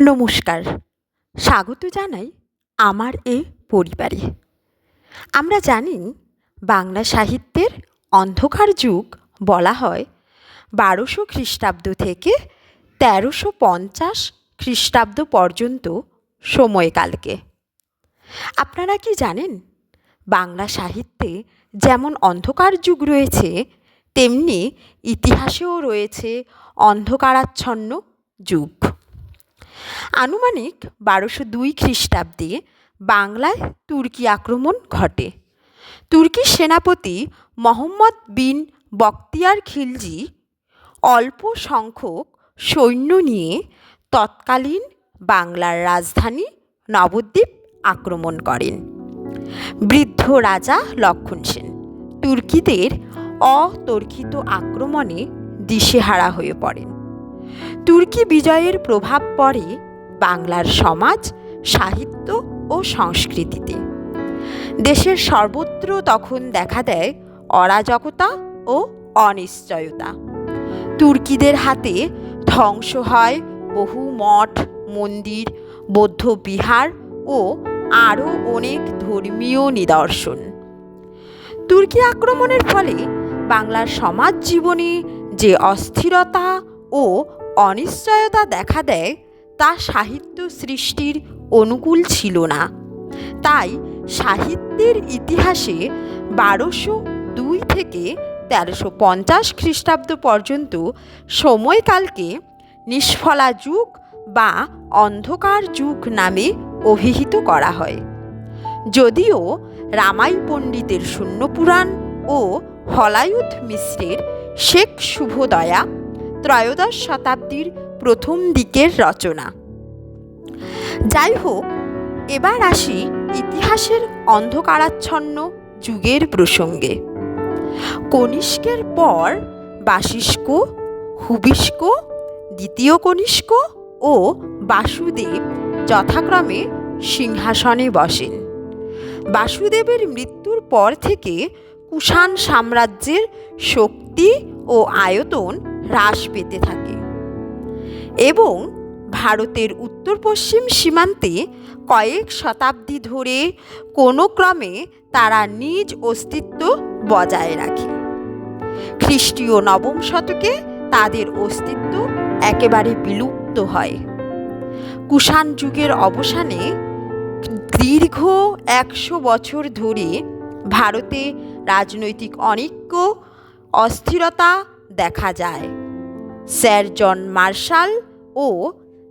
নমস্কার, স্বাগত জানাই আমার এই পরিবারে। আমরা জানি বাংলা সাহিত্যের অন্ধকার যুগ বলা হয় 1200 খ্রিস্টাব্দ থেকে 1350 খ্রিস্টাব্দ পর্যন্ত সময়কালকে। আপনারা কি জানেন বাংলা সাহিত্যে যেমন অন্ধকার যুগ রয়েছে, তেমনি ইতিহাসেও রয়েছে অন্ধকারাচ্ছন্ন যুগ। আনুমানিক 1202 খ্রিস্টাব্দে বাংলায় তুর্কি আক্রমণ ঘটে। তুর্কি সেনাপতি মোহাম্মদ বিন বখতিয়ার খিলজি অল্প সংখ্যক সৈন্য নিয়ে তৎকালীন বাংলার রাজধানী নবদ্বীপ আক্রমণ করেন। বৃদ্ধ রাজা লক্ষণ সেন তুর্কিদের অতর্কিত আক্রমণে দিশেহারা হয়ে পড়েন। তুর্কি বিজয়ের প্রভাব পড়ে বাংলার সমাজ, সাহিত্য ও সংস্কৃতিতে। দেশের সর্বত্র তখন দেখা দেয় অরাজকতা ও অনিশ্চয়তা। তুর্কিদের হাতে ধ্বংস হয় বহু মঠ, মন্দির, বৌদ্ধ বিহার ও আরও অনেক ধর্মীয় নিদর্শন। তুর্কি আক্রমণের ফলে বাংলার সমাজ জীবনে যে অস্থিরতা ও অনিশ্চয়তা দেখা দেয় তা সাহিত্য সৃষ্টির অনুকূল ছিল না। তাই সাহিত্যের ইতিহাসে 1202 থেকে 1350 খ্রিস্টাব্দ পর্যন্ত সময়কালকে নিষ্ফলা যুগ বা অন্ধকার যুগ নামে অভিহিত করা হয়। যদিও রামাই পণ্ডিতের শূন্যপুরাণ ও হলায়ুধ মিশ্রের শেখ শুভদয়া ত্রয়োদশ শতাব্দীর প্রথম দিকের রচনা। যাই হোক, এবার আসি ইতিহাসের অন্ধকারাচ্ছন্ন যুগের প্রসঙ্গে। কনিষ্কের পর বাশিষ্ক, হুবিষ্ক, দ্বিতীয় কনিষ্ক ও বাসুদেব যথাক্রমে সিংহাসনে বসেন। বাসুদেবের মৃত্যুর পর থেকে কুষাণ সাম্রাজ্যের শক্তি ও আয়তন হ্রাস পেতে থাকে এবং ভারতের উত্তর পশ্চিম সীমান্তে কয়েক শতাব্দী ধরে কোনো ক্রমে তারা নিজ অস্তিত্ব বজায় রাখে। খ্রিস্টীয় নবম শতকে তাদের অস্তিত্ব একেবারে বিলুপ্ত হয়। কুষাণ যুগের অবসানে দীর্ঘ 100 বছর ধরে ভারতে রাজনৈতিক অনৈক্য, অস্থিরতা দেখা যায়। স্যার জন মার্শাল ও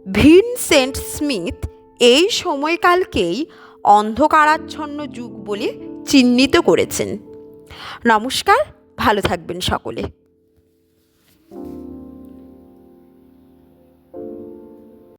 ভিনসেন্ট স্মিথ এই সময়কালকেই অন্ধকারাচ্ছন্ন যুগ বলে চিহ্নিত করেছেন। নমস্কার, ভালো থাকবেন সকলে।